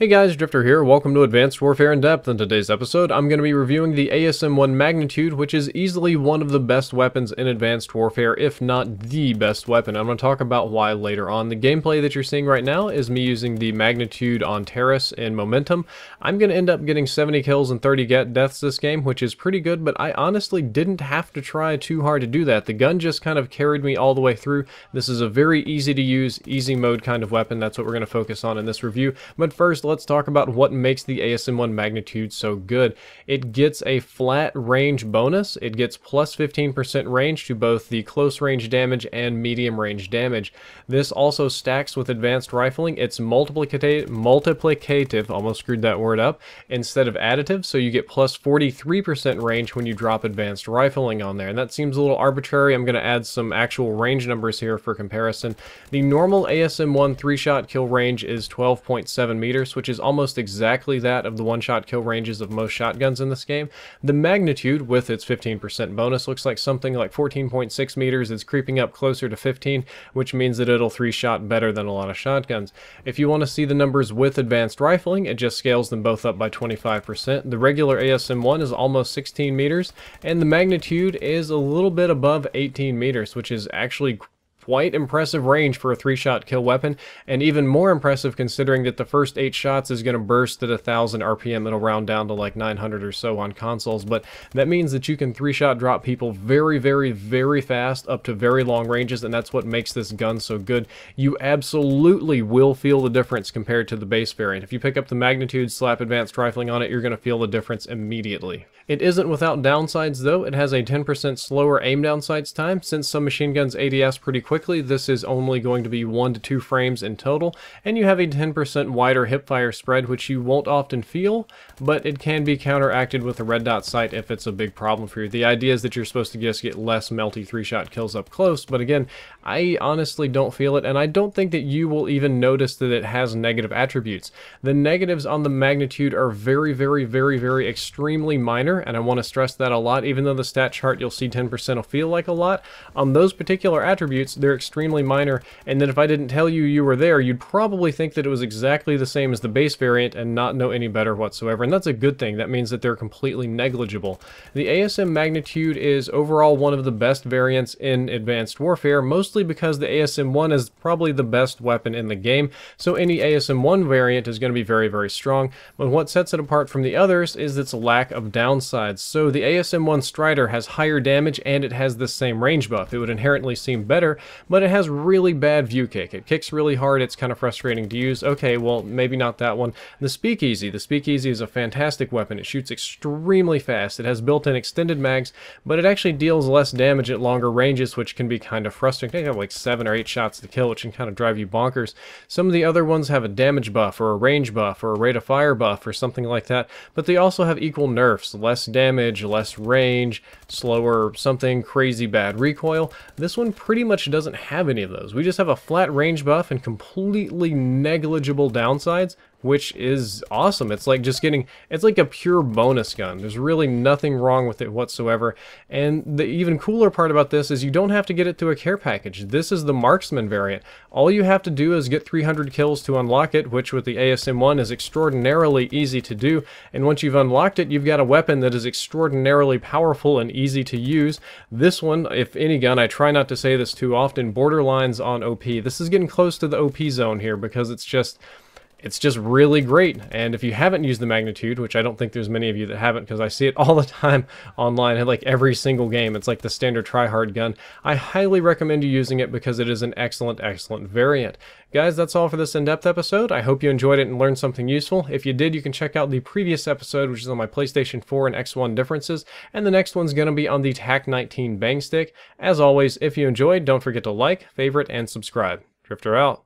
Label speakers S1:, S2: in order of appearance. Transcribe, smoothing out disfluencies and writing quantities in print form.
S1: Hey guys, Drifter here. Welcome to Advanced Warfare in Depth. In today's episode, I'm going to be reviewing the ASM1 Magnitude, which is easily one of the best weapons in Advanced Warfare, if not the best weapon. I'm going to talk about why later on. The gameplay that you're seeing right now is me using the Magnitude on Terrace in Momentum. I'm going to end up getting 70 kills and 30 deaths this game, which is pretty good, but I honestly didn't have to try too hard to do that. The gun just kind of carried me all the way through. This is a very easy to use, easy mode kind of weapon. That's what we're going to focus on in this review. But first, let's talk about what makes the ASM1 Magnitude so good. It gets a flat range bonus. It gets plus 15% range to both the close range damage and medium range damage. This also stacks with advanced rifling. It's multiplicative, almost screwed that word up, instead of additive, so you get plus 43% range when you drop advanced rifling on there. And that seems a little arbitrary. I'm going to add some actual range numbers here for comparison. The normal ASM1 3-shot kill range is 12.7 meters, which is almost exactly that of the one-shot kill ranges of most shotguns in this game. The Magnitude, with its 15% bonus, looks like something like 14.6 meters. It's creeping up closer to 15, which means that it'll 3-shot better than a lot of shotguns. If you want to see the numbers with advanced rifling, it just scales them both up by 25%. The regular ASM1 is almost 16 meters, and the Magnitude is a little bit above 18 meters, which is actually quite impressive range for a 3-shot kill weapon, and even more impressive considering that the first 8 shots is going to burst at 1000 RPM. It'll round down to like 900 or so on consoles, but that means that you can 3-shot drop people very fast up to very long ranges, and that's what makes this gun so good. You absolutely will feel the difference compared to the base variant. If you pick up the Magnitude, slap advanced rifling on it, you're going to feel the difference immediately. It isn't without downsides though. It has a 10% slower aim down sights time. Since some machine guns ADS pretty quickly, this is only going to be 1 to 2 frames in total, and you have a 10% wider hipfire spread, which you won't often feel, but it can be counteracted with a red dot sight if it's a big problem for you. The idea is that you're supposed to just get less melty 3-shot kills up close, but again, I honestly don't feel it, and I don't think that you will even notice that it has negative attributes. The negatives on the Magnitude are very extremely minor, and I want to stress that a lot. Even though the stat chart you'll see 10% will feel like a lot, on those particular attributes, they're extremely minor, and then if I didn't tell you you were there, you'd probably think that it was exactly the same as the base variant and not know any better whatsoever, and that's a good thing. That means that they're completely negligible. The ASM Magnitude is overall one of the best variants in Advanced Warfare, mostly because the ASM1 is probably the best weapon in the game, so any ASM1 variant is going to be very strong, but what sets it apart from the others is its lack of downsides. So the ASM1 Strider has higher damage and it has the same range buff. It would inherently seem better, but it has really bad view kick. It kicks really hard. It's kind of frustrating to use. Okay, well, maybe not that one. The Speakeasy. The Speakeasy is a fantastic weapon. It shoots extremely fast. It has built-in extended mags, but it actually deals less damage at longer ranges, which can be kind of frustrating. They have like 7 or 8 shots to kill, which can kind of drive you bonkers. Some of the other ones have a damage buff or a range buff or a rate of fire buff or something like that, but they also have equal nerfs. Less damage, less range, slower, something crazy bad recoil. This one pretty much doesn't have any of those. We just have a flat range buff and completely negligible downsides, which is awesome. It's like just getting, it's like a pure bonus gun. There's really nothing wrong with it whatsoever. And the even cooler part about this is you don't have to get it through a care package. This is the Marksman variant. All you have to do is get 300 kills to unlock it, which with the ASM1 is extraordinarily easy to do. And once you've unlocked it, you've got a weapon that is extraordinarily powerful and easy to use. This one, if any gun, I try not to say this too often, borderlines on OP. This is getting close to the OP zone here because it's just really great. And if you haven't used the Magnitude, which I don't think there's many of you that haven't because I see it all the time online in like every single game, it's like the standard try-hard gun, I highly recommend you using it because it is an excellent variant. Guys, that's all for this in-depth episode. I hope you enjoyed it and learned something useful. If you did, you can check out the previous episode, which is on my PlayStation 4 and X1 differences, and the next one's going to be on the TAC-19 bang stick. As always, if you enjoyed, don't forget to like, favorite, and subscribe. Drifter out.